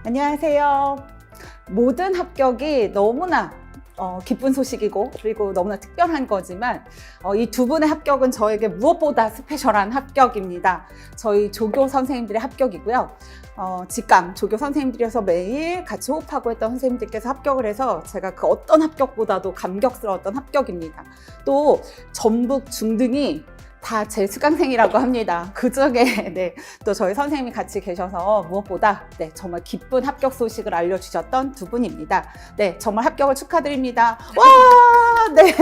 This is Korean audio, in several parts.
안녕하세요. 모든 합격이 너무나 기쁜 소식이고 그리고 너무나 특별한 거지만 이 두 분의 합격은 저에게 무엇보다 스페셜한 합격입니다. 저희 조교 선생님들의 합격이고요. 직강 조교 선생님들이어서 매일 같이 호흡하고 했던 선생님들께서 합격을 해서 제가 그 어떤 합격보다도 감격스러웠던 합격입니다. 또 전북 중등이 다 제 수강생이라고 합니다. 그 중에 또 저희 선생님이 같이 계셔서 무엇보다 정말 기쁜 합격 소식을 알려주셨던 두 분입니다. 정말 합격을 축하드립니다. 와! 네.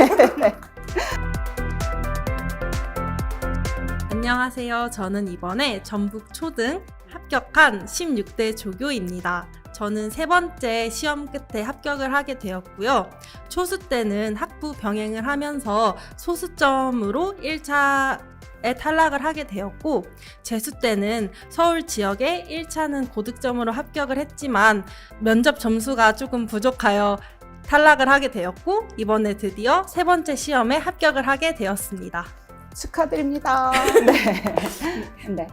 안녕하세요. 저는 이번에 전북 초등 합격한 16대 조교입니다. 저는 세 번째 시험 끝에 합격을 하게 되었고요. 초수 때는 학부 병행을 하면서 소수점으로 1차에 탈락을 하게 되었고, 재수 때는 서울 지역에 1차는 고득점으로 합격을 했지만 면접 점수가 조금 부족하여 탈락을 하게 되었고, 이번에 드디어 세 번째 시험에 합격을 하게 되었습니다. 축하드립니다. 네.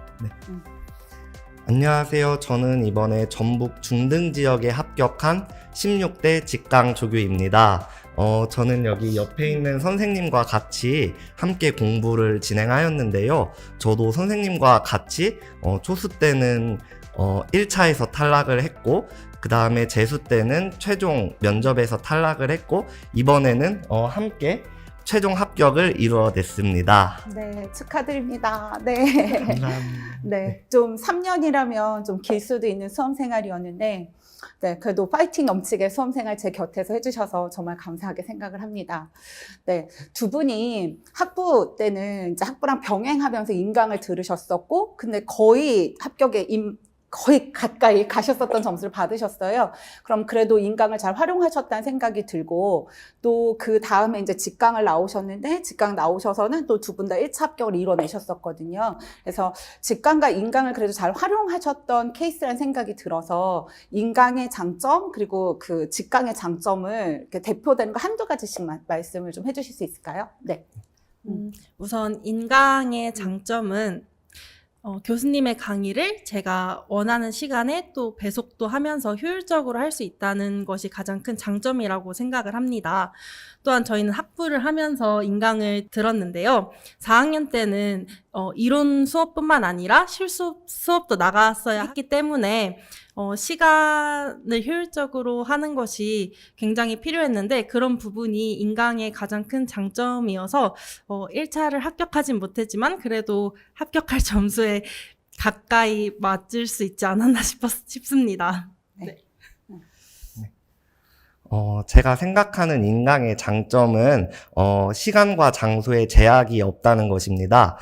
안녕하세요. 저는 이번에 전북 중등 지역에 합격한 16대 직강 조교입니다. 저는 여기 옆에 있는 선생님과 같이 함께 공부를 진행하였는데요. 저도 선생님과 같이 초수 때는 1차에서 탈락을 했고, 그 다음에 재수 때는 최종 면접에서 탈락을 했고, 이번에는 함께 최종 합격을 이루어냈습니다. 네, 축하드립니다. 네. 감사합니다. 네, 좀 3년이라면 좀 길 수도 있는 수험 생활이었는데, 그래도 파이팅 넘치게 수험 생활 제 곁에서 해주셔서 정말 감사하게 생각을 합니다. 두 분이 학부 때는 이제 학부랑 병행하면서 인강을 들으셨었고, 근데 거의 합격에 거의 가까이 가셨었던 점수를 받으셨어요. 그럼 그래도 인강을 잘 활용하셨다는 생각이 들고, 또 그 다음에 이제 직강을 나오셨는데, 직강 나오셔서는 또 두 분 다 1차 합격을 이뤄내셨었거든요. 그래서 직강과 인강을 그래도 잘 활용하셨던 케이스라는 생각이 들어서, 인강의 장점, 그리고 그 직강의 장점을 이렇게 대표되는 거 한두 가지씩 말씀을 좀 해주실 수 있을까요? 네. 우선 인강의 장점은 교수님의 강의를 제가 원하는 시간에 또 배속도 하면서 효율적으로 할 수 있다는 것이 가장 큰 장점이라고 생각을 합니다. 또한 저희는 학부를 하면서 인강을 들었는데요. 4학년 때는 이론 수업뿐만 아니라 실습 수업도 나갔어야 했기 때문에 시간을 효율적으로 하는 것이 굉장히 필요했는데, 그런 부분이 인강의 가장 큰 장점이어서 1차를 합격하진 못했지만 그래도 합격할 점수에 가까이 맞을 수 있지 않았나 싶습니다. 네. 제가 생각하는 인강의 장점은 시간과 장소에 제약이 없다는 것입니다.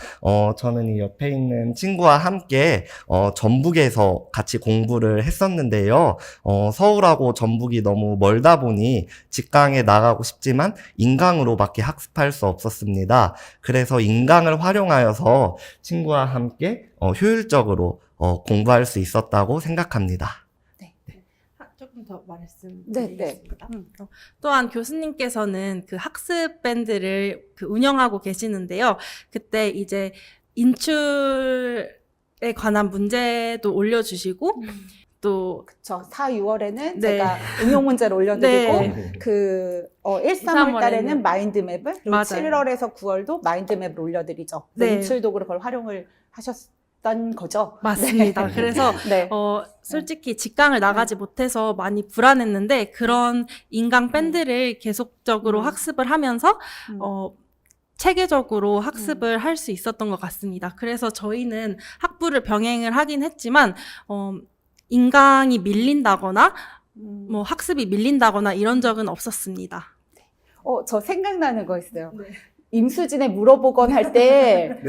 저는 이 옆에 있는 친구와 함께 전북에서 같이 공부를 했었는데요. 서울하고 전북이 너무 멀다 보니 직강에 나가고 싶지만 인강으로밖에 학습할 수 없었습니다. 그래서 인강을 활용하여서 친구와 함께 효율적으로 공부할 수 있었다고 생각합니다. 조금 더 말씀드리겠습니다. 네. 또한 교수님께서는 그 학습 밴드를 운영하고 계시는데요. 그때 이제 인출에 관한 문제도 올려주시고, 또 그쵸. 4, 6월에는 네. 제가 응용 문제를 올려드리고, 네. 1, 3월 달에는 마인드맵을, 그리고 맞아요. 7월에서 9월도 마인드맵을 올려드리죠. 네. 인출도구로 그걸 활용을 하셨던 거죠. 맞습니다. 네. 그래서 네. 솔직히 직강을 나가지 못해서 많이 불안했는데, 그런 인강 밴드를 계속적으로 학습을 하면서 체계적으로 학습을 할 수 있었던 것 같습니다. 그래서 저희는 학부를 병행을 하긴 했지만 인강이 밀린다거나 학습이 밀린다거나 이런 적은 없었습니다. 저 생각나는 거 있어요. 네. 임수진에 물어보건 할 때,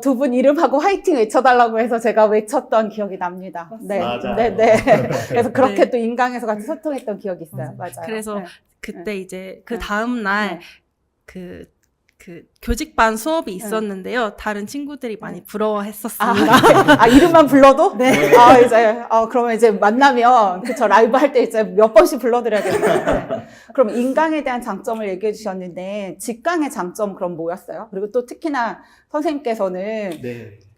두 분 이름하고 화이팅 외쳐달라고 해서 제가 외쳤던 기억이 납니다. 네. 맞아요. 네. 그래서 그렇게 네. 또 인강에서 같이 소통했던 기억이 있어요. 맞아요. 그래서 네. 그때 이제 그 네. 다음날 그 교직반 수업이 있었는데요. 다른 친구들이 많이 부러워했었습니다. 이름만 불러도? 네. 이제, 그러면 이제 만나면, 그쵸, 라이브 할 때 이제 몇 번씩 불러드려야겠네요. 네. 그럼 인강에 대한 장점을 얘기해 주셨는데, 직강의 장점 그럼 뭐였어요? 그리고 또 특히나 선생님께서는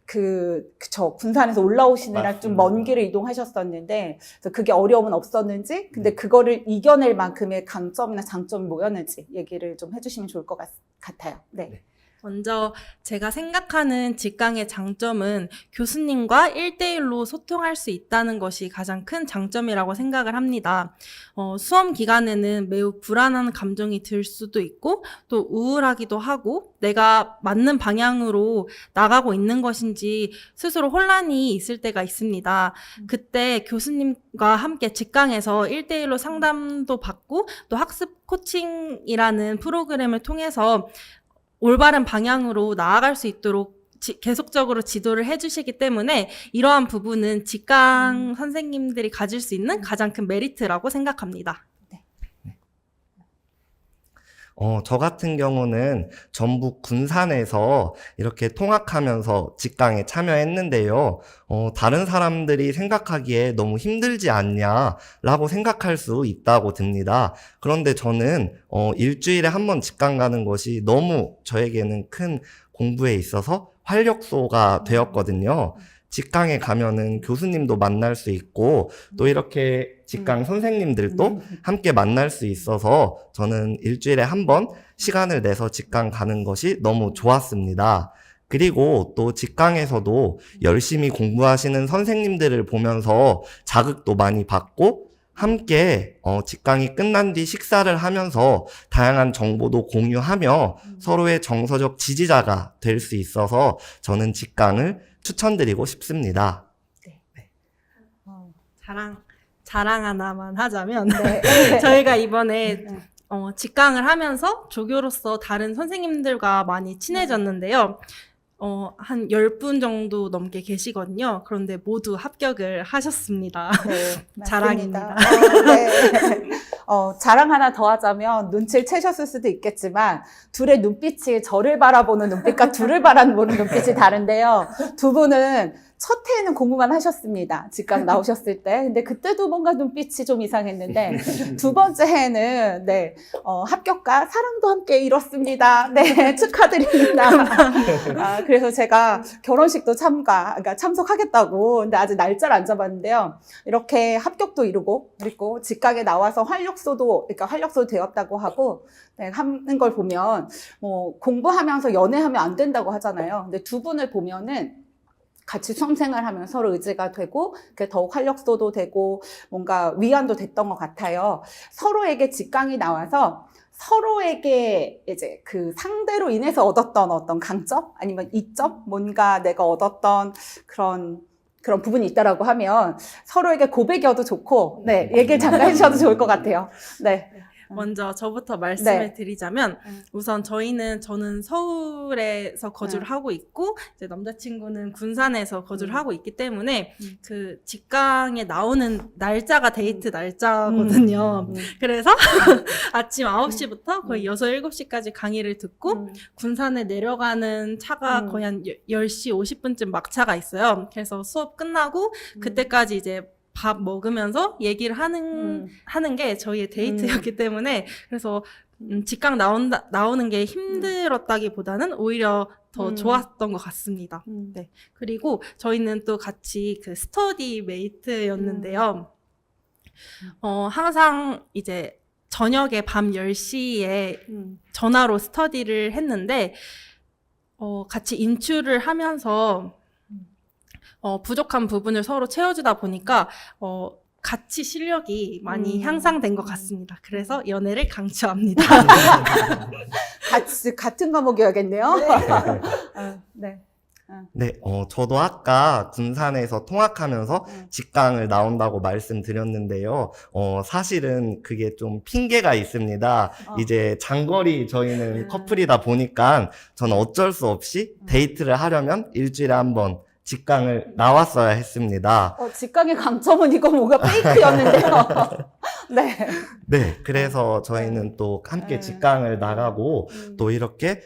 그쵸. 군산에서 올라오시느라 좀 먼 맞습니다. 길을 이동하셨었는데, 그래서 그게 어려움은 없었는지, 근데 그거를 이겨낼 만큼의 강점이나 장점이 뭐였는지 얘기를 좀 해주시면 좋을 것 같아요. 네. 먼저 제가 생각하는 직강의 장점은 교수님과 1대1로 소통할 수 있다는 것이 가장 큰 장점이라고 생각을 합니다. 수험 기간에는 매우 불안한 감정이 들 수도 있고 또 우울하기도 하고 내가 맞는 방향으로 나가고 있는 것인지 스스로 혼란이 있을 때가 있습니다. 그때 교수님과 함께 직강에서 1대1로 상담도 받고 또 학습 코칭이라는 프로그램을 통해서 올바른 방향으로 나아갈 수 있도록 계속적으로 지도를 해주시기 때문에 이러한 부분은 직강 선생님들이 가질 수 있는 가장 큰 메리트라고 생각합니다. 저 같은 경우는 전북 군산에서 이렇게 통학하면서 직강에 참여했는데요. 다른 사람들이 생각하기에 너무 힘들지 않냐라고 생각할 수 있다고 듭니다. 그런데 저는 일주일에 한 번 직강 가는 것이 너무 저에게는 큰 공부에 있어서 활력소가 되었거든요. 직강에 가면은 교수님도 만날 수 있고 또 이렇게 직강 선생님들도 함께 만날 수 있어서 저는 일주일에 한 번 시간을 내서 직강 가는 것이 너무 좋았습니다. 그리고 또 직강에서도 열심히 공부하시는 선생님들을 보면서 자극도 많이 받고 함께 직강이 끝난 뒤 식사를 하면서 다양한 정보도 공유하며 서로의 정서적 지지자가 될 수 있어서 저는 직강을 추천드리고 싶습니다. 자랑 하나만 하자면 네. 저희가 이번에 직강을 하면서 조교로서 다른 선생님들과 많이 친해졌는데요. 한 10분 정도 넘게 계시거든요. 그런데 모두 합격을 하셨습니다. 네, 자랑입니다. 네. 자랑 하나 더 하자면 눈치를 채셨을 수도 있겠지만 둘의 눈빛이 저를 바라보는 눈빛과 둘을 바라보는 눈빛이 다른데요. 두 분은 첫 해에는 공부만 하셨습니다. 직강 나오셨을 때. 근데 그때도 뭔가 눈빛이 좀 이상했는데 두 번째 해에는 네, 합격과 사랑도 함께 이뤘습니다. 네, 축하드립니다. 그래서 제가 결혼식도 그러니까 참석하겠다고 근데 아직 날짜를 안 잡았는데요. 이렇게 합격도 이루고 그리고 직강에 나와서 활력소 되었다고 하고 네, 하는 걸 보면 뭐 공부하면서 연애하면 안 된다고 하잖아요. 근데 두 분을 보면은 같이 수험생활하면 서로 의지가 되고 더욱 활력소도 되고 뭔가 위안도 됐던 것 같아요. 서로에게 직강이 나와서 서로에게 이제 그 상대로 인해서 얻었던 어떤 강점 아니면 이점 뭔가 내가 얻었던 그런 부분이 있다라고 하면 서로에게 고백이어도 좋고 네 얘기를 잠깐 해주셔도 좋을 것 같아요. 네. 먼저 저부터 말씀을 네. 드리자면 우선 저는 서울에서 거주를 하고 있고 이제 남자친구는 군산에서 거주를 하고 있기 때문에 그 직강에 나오는 날짜가 데이트 날짜거든요. 그래서 아침 9시부터 거의 6, 7시까지 강의를 듣고 군산에 내려가는 차가 거의 한 10시 50분쯤 막차가 있어요. 그래서 수업 끝나고 그때까지 이제 밥 먹으면서 얘기를 하는 게 저희의 데이트였기 때문에 그래서 직강 나오는 게 힘들었다기보다는 오히려 더 좋았던 것 같습니다. 네. 그리고 저희는 또 같이 그 스터디 메이트였는데요. 항상 이제 저녁에 밤 10시에 전화로 스터디를 했는데 같이 인출을 하면서 부족한 부분을 서로 채워주다 보니까 같이 실력이 많이 향상된 것 같습니다. 그래서 연애를 강추합니다. 같은 과목이어야겠네요. 네. 네, 저도 아까 군산에서 통학하면서 직강을 나온다고 말씀드렸는데요. 사실은 그게 좀 핑계가 있습니다. 이제 장거리 저희는 커플이다 보니까 저는 어쩔 수 없이 데이트를 하려면 일주일에 한 번 직강을 나왔어야 했습니다. 직강의 강점은 이거 뭔가 페이크였는데요. 네. 네, 그래서 저희는 또 함께 네. 직강을 나가고 또 이렇게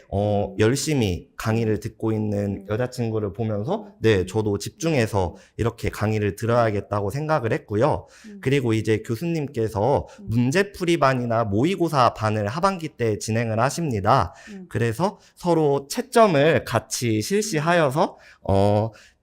열심히 강의를 듣고 있는 음. 여자친구를 보면서 네, 저도 집중해서 이렇게 강의를 들어야겠다고 생각을 했고요. 그리고 이제 교수님께서 문제풀이반이나 모의고사 반을 하반기 때 진행을 하십니다. 그래서 서로 채점을 같이 실시하여서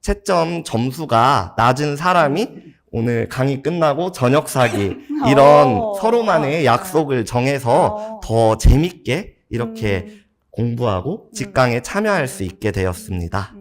채점 점수가 낮은 사람이 오늘 강의 끝나고 저녁 사기 이런 서로만의 약속을 정해서 더 재밌게 이렇게 공부하고 직강에 참여할 수 있게 되었습니다.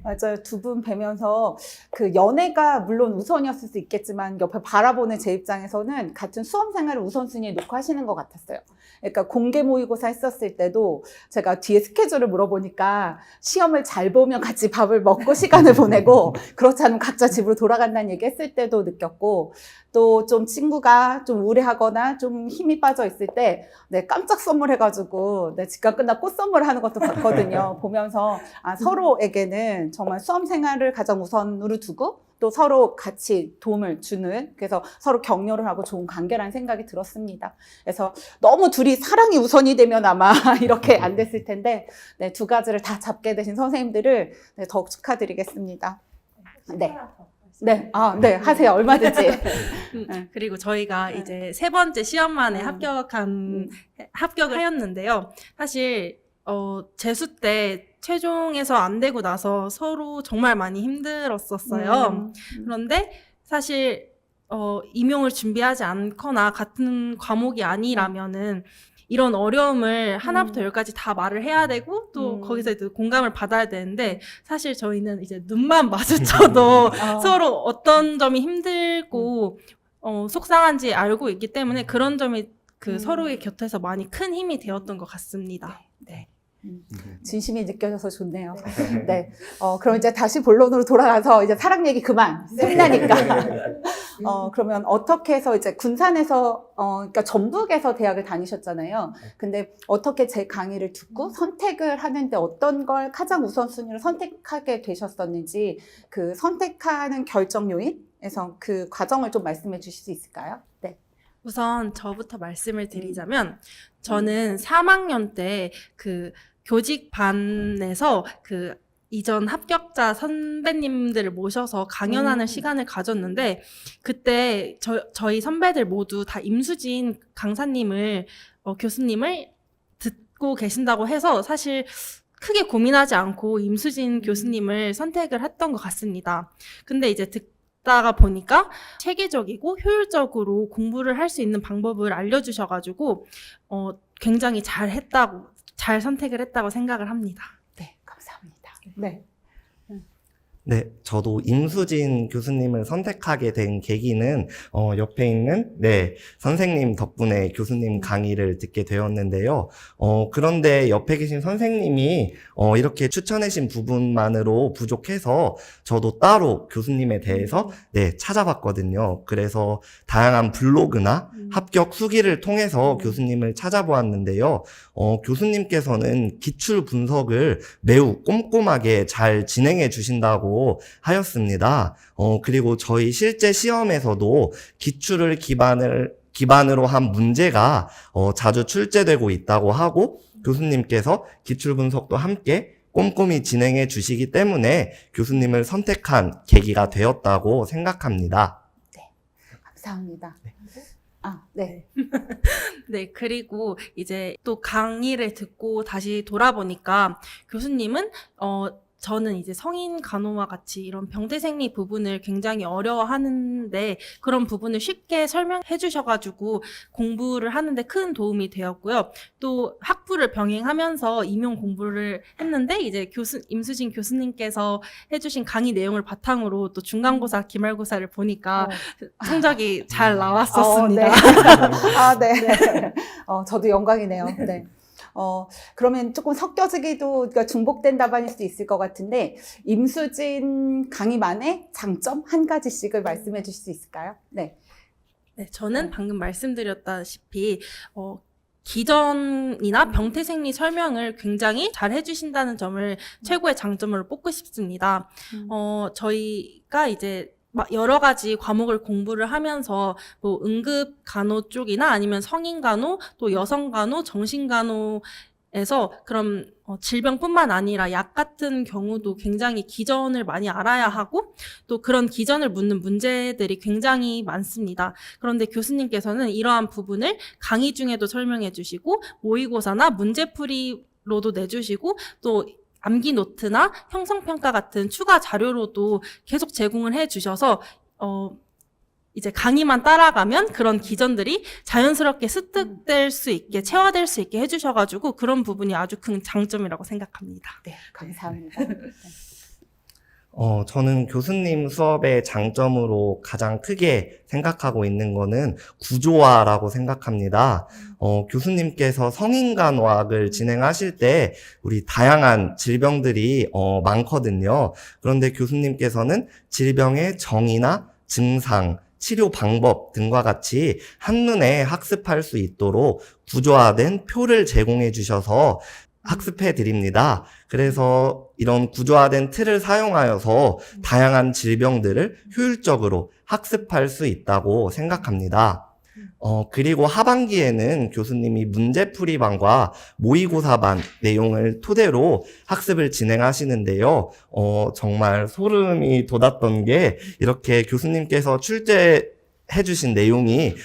맞아요. 두 분 뵈면서 그 연애가 물론 우선이었을 수 있겠지만 옆에 바라보는 제 입장에서는 같은 수험 생활을 우선순위에 놓고 하시는 것 같았어요. 그러니까 공개 모의고사 했었을 때도 제가 뒤에 스케줄을 물어보니까 시험을 잘 보면 같이 밥을 먹고 시간을 보내고 그렇지 않으면 각자 집으로 돌아간다는 얘기 했을 때도 느꼈고 또 좀 친구가 좀 우울해하거나 좀 힘이 빠져 있을 때 네, 깜짝 선물해가지고 네, 직강 끝나 꽃 선물하는 것도 봤거든요. 보면서 서로에게는 정말 수험 생활을 가장 우선으로 두고 또 서로 같이 도움을 주는 그래서 서로 격려를 하고 좋은 관계라는 생각이 들었습니다. 그래서 너무 둘이 사랑이 우선이 되면 아마 이렇게 안 됐을 텐데 네, 두 가지를 다 잡게 되신 선생님들을 네, 더욱 축하드리겠습니다. 네. 네, 네, 하세요. 얼마든지. 그리고 저희가 이제 세 번째 시험 만에 합격을 하였는데요. 사실, 재수 때 최종에서 안 되고 나서 서로 정말 많이 힘들었었어요. 그런데 사실, 임용을 준비하지 않거나 같은 과목이 아니라면은 이런 어려움을 하나부터 열까지 다 말을 해야 되고 또 거기서 이제 공감을 받아야 되는데 사실 저희는 이제 눈만 마주쳐도 서로 어떤 점이 힘들고 속상한지 알고 있기 때문에 그런 점이 그 서로의 곁에서 많이 큰 힘이 되었던 것 같습니다. 네. 진심이 느껴져서 좋네요. 네. 그럼 이제 다시 본론으로 돌아가서 이제 사랑 얘기 그만. 샘나니까. 그러면 어떻게 해서 이제 군산에서, 그러니까 전북에서 대학을 다니셨잖아요. 근데 어떻게 제 강의를 듣고 선택을 하는데 어떤 걸 가장 우선순위로 선택하게 되셨었는지 그 선택하는 결정 요인에서 그 과정을 좀 말씀해 주실 수 있을까요? 네. 우선 저부터 말씀을 드리자면 저는 3학년 때 그 교직반에서 그 이전 합격자 선배님들을 모셔서 강연하는 시간을 가졌는데 그때 저희 선배들 모두 다 임수진 강사님을 교수님을 듣고 계신다고 해서 사실 크게 고민하지 않고 임수진 교수님을 선택을 했던 것 같습니다. 근데 이제 듣다가 보니까 체계적이고 효율적으로 공부를 할 수 있는 방법을 알려주셔가지고 굉장히 잘 선택을 했다고 생각을 합니다. 네, 감사합니다. 네. 네, 저도 임수진 교수님을 선택하게 된 계기는 옆에 있는 선생님 덕분에 교수님 강의를 듣게 되었는데요. 그런데 옆에 계신 선생님이 이렇게 추천해신 부분만으로 부족해서 저도 따로 교수님에 대해서 찾아봤거든요. 그래서 다양한 블로그나 합격 수기를 통해서 교수님을 찾아보았는데요. 교수님께서는 기출 분석을 매우 꼼꼼하게 잘 진행해 주신다고 하였습니다. 그리고 저희 실제 시험에서도 기출을 기반으로 한 문제가 자주 출제되고 있다고 하고 교수님께서 기출 분석도 함께 꼼꼼히 진행해 주시기 때문에 교수님을 선택한 계기가 되었다고 생각합니다. 네, 감사합니다. 네. 네, 그리고 이제 또 강의를 듣고 다시 돌아보니까 교수님은 저는 이제 성인 간호와 같이 이런 병태생리 부분을 굉장히 어려워하는데 그런 부분을 쉽게 설명해 주셔가지고 공부를 하는데 큰 도움이 되었고요. 또 학부를 병행하면서 임용 공부를 했는데 이제 임수진 교수님께서 해주신 강의 내용을 바탕으로 또 중간고사, 기말고사를 보니까 성적이 잘 나왔었습니다. 네. 저도 영광이네요. 네. 그러면 조금 섞여지기도, 그러니까 중복된 답안일 수도 있을 것 같은데, 임수진 강의만의 장점 한 가지씩을 말씀해 주실 수 있을까요? 네. 네, 저는 방금 말씀드렸다시피, 기전이나 병태생리 설명을 굉장히 잘 해주신다는 점을 최고의 장점으로 뽑고 싶습니다. 저희가 이제 여러 가지 과목을 공부를 하면서 뭐 응급 간호 쪽이나 아니면 성인 간호, 또 여성 간호, 정신 간호에서 그런 질병뿐만 아니라 약 같은 경우도 굉장히 기전을 많이 알아야 하고 또 그런 기전을 묻는 문제들이 굉장히 많습니다. 그런데 교수님께서는 이러한 부분을 강의 중에도 설명해 주시고 모의고사나 문제풀이로도 내주시고 또 암기 노트나 형성평가 같은 추가 자료로도 계속 제공을 해 주셔서 이제 강의만 따라가면 그런 기전들이 자연스럽게 습득될 수 있게, 체화될 수 있게 해주셔가지고 그런 부분이 아주 큰 장점이라고 생각합니다. 네, 감사합니다. 저는 교수님 수업의 장점으로 가장 크게 생각하고 있는 거는 구조화라고 생각합니다. 교수님께서 성인간호학을 진행하실 때 우리 다양한 질병들이 많거든요. 그런데 교수님께서는 질병의 정의나 증상, 치료 방법 등과 같이 한눈에 학습할 수 있도록 구조화된 표를 제공해 주셔서 학습해 드립니다. 그래서 이런 구조화된 틀을 사용하여서 다양한 질병들을 효율적으로 학습할 수 있다고 생각합니다. 그리고 하반기에는 교수님이 문제풀이반과 모의고사반 내용을 토대로 학습을 진행하시는데요. 정말 소름이 돋았던 게 이렇게 교수님께서 출제해주신 내용이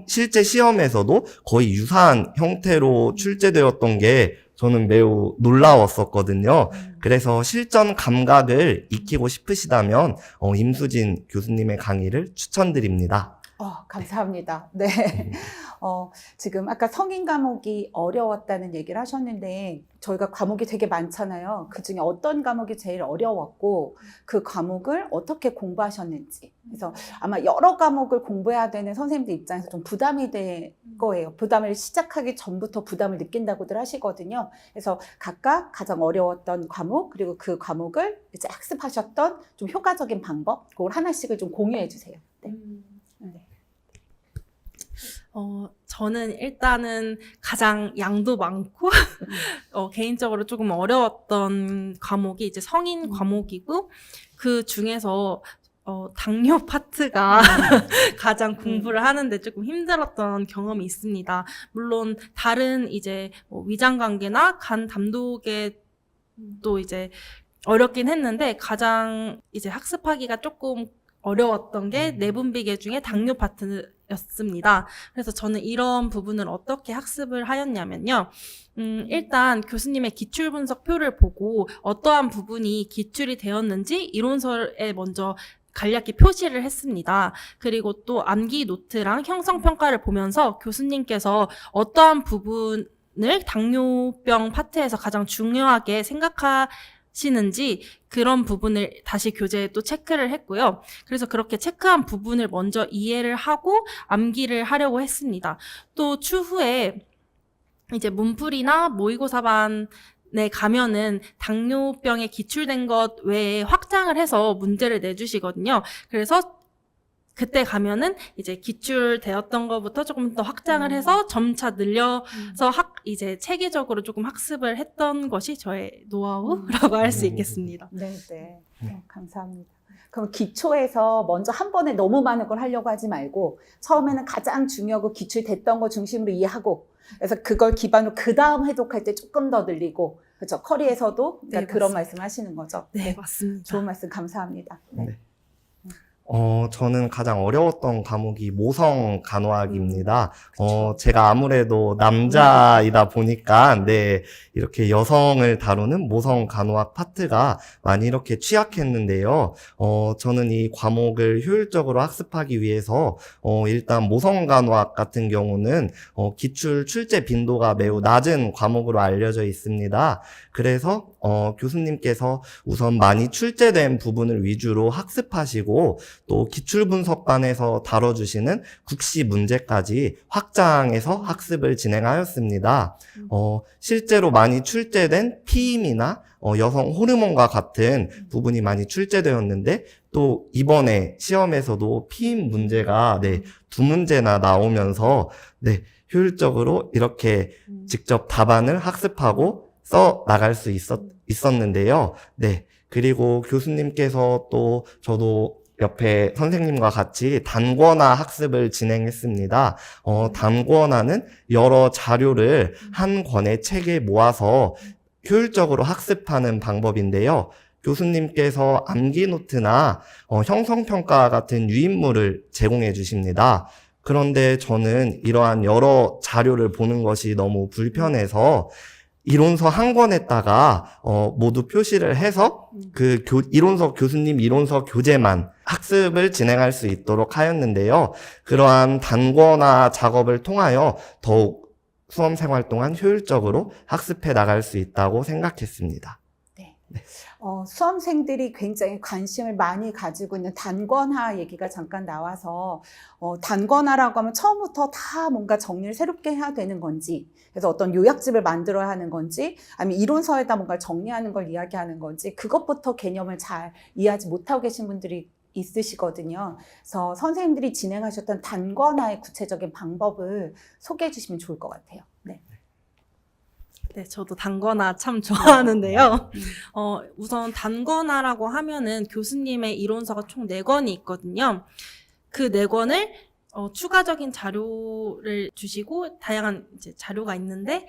실제 시험에서도 거의 유사한 형태로 출제되었던 게 저는 매우 놀라웠었거든요. 그래서 실전 감각을 익히고 싶으시다면 임수진 교수님의 강의를 추천드립니다. 감사합니다. 네. 지금 아까 성인 과목이 어려웠다는 얘기를 하셨는데, 저희가 과목이 되게 많잖아요. 그 중에 어떤 과목이 제일 어려웠고, 그 과목을 어떻게 공부하셨는지. 그래서 아마 여러 과목을 공부해야 되는 선생님들 입장에서 좀 부담이 될 거예요. 부담을 시작하기 전부터 부담을 느낀다고들 하시거든요. 그래서 각각 가장 어려웠던 과목, 그리고 그 과목을 이제 학습하셨던 좀 효과적인 방법, 그걸 하나씩을 좀 공유해 주세요. 네. 네. 저는 일단은 가장 양도 많고, 개인적으로 조금 어려웠던 과목이 이제 성인 과목이고, 그 중에서, 당뇨 파트가 가장 공부를 하는데 조금 힘들었던 경험이 있습니다. 물론, 다른 이제 위장관계나 간 담독에도 이제 어렵긴 했는데, 가장 이제 학습하기가 조금 어려웠던 게 내분비계 중에 당뇨 파트였습니다. 그래서 저는 이런 부분을 어떻게 학습을 하였냐면요. 일단 교수님의 기출 분석표를 보고 어떠한 부분이 기출이 되었는지 이론서에 먼저 간략히 표시를 했습니다. 그리고 또 암기 노트랑 형성평가를 보면서 교수님께서 어떠한 부분을 당뇨병 파트에서 가장 중요하게 생각하시는지 그런 부분을 다시 교재에 또 체크를 했고요. 그래서 그렇게 체크한 부분을 먼저 이해를 하고 암기를 하려고 했습니다. 또 추후에 이제 문풀이나 모의고사반에 가면은 당뇨병에 기출된 것 외에 확장을 해서 문제를 내주시거든요. 그래서 그때 가면은 이제 기출되었던 것부터 조금 더 확장을 해서 점차 늘려서 이제 체계적으로 조금 학습을 했던 것이 저의 노하우라고 할 수 있겠습니다. 네. 감사합니다. 그럼 기초에서 먼저 한 번에 너무 많은 걸 하려고 하지 말고 처음에는 가장 중요하고 기출됐던 거 중심으로 이해하고 그래서 그걸 기반으로 그 다음 해독할 때 조금 더 늘리고 그렇죠. 커리에서도 네, 그런 말씀 하시는 거죠. 네, 맞습니다. 좋은 말씀 감사합니다. 네. 저는 가장 어려웠던 과목이 모성 간호학입니다. 제가 아무래도 남자이다 보니까, 이렇게 여성을 다루는 모성 간호학 파트가 많이 이렇게 취약했는데요. 저는 이 과목을 효율적으로 학습하기 위해서, 일단 모성 간호학 같은 경우는, 기출 출제 빈도가 매우 낮은 과목으로 알려져 있습니다. 그래서, 교수님께서 우선 많이 출제된 부분을 위주로 학습하시고, 또 기출분석반에서 다뤄주시는 국시 문제까지 확장해서 학습을 진행하였습니다. 실제로 많이 출제된 피임이나 여성 호르몬과 같은 부분이 많이 출제되었는데 또 이번에 시험에서도 피임 문제가 2문제나 나오면서 효율적으로 이렇게 직접 답안을 학습하고 써 나갈 수 있었는데요. 그리고 교수님께서 또 저도 옆에 선생님과 같이 단권화 학습을 진행했습니다. 단권화는 여러 자료를 한 권의 책에 모아서 효율적으로 학습하는 방법인데요. 교수님께서 암기 노트나 형성평가 같은 유인물을 제공해 주십니다. 그런데 저는 이러한 여러 자료를 보는 것이 너무 불편해서 이론서 한 권에다가 모두 표시를 해서 그 교수님 이론서 교재만 학습을 진행할 수 있도록 하였는데요. 그러한 단권화 작업을 통하여 더욱 수험 생활 동안 효율적으로 학습해 나갈 수 있다고 생각했습니다. 수험생들이 굉장히 관심을 많이 가지고 있는 단권화 얘기가 잠깐 나와서 단권화라고 하면 처음부터 다 뭔가 정리를 새롭게 해야 되는 건지, 그래서 어떤 요약집을 만들어야 하는 건지, 아니면 이론서에다 뭔가 정리하는 걸 이야기하는 건지, 그것부터 개념을 잘 이해하지 못하고 계신 분들이 있으시거든요. 그래서 선생님들이 진행하셨던 단권화의 구체적인 방법을 소개해 주시면 좋을 것 같아요. 네. 네, 저도 단권화 참 좋아하는데요. 우선 단권화라고 하면은 교수님의 이론서가 총 4권이 있거든요. 그 4권을 추가적인 자료를 주시고 다양한 이제 자료가 있는데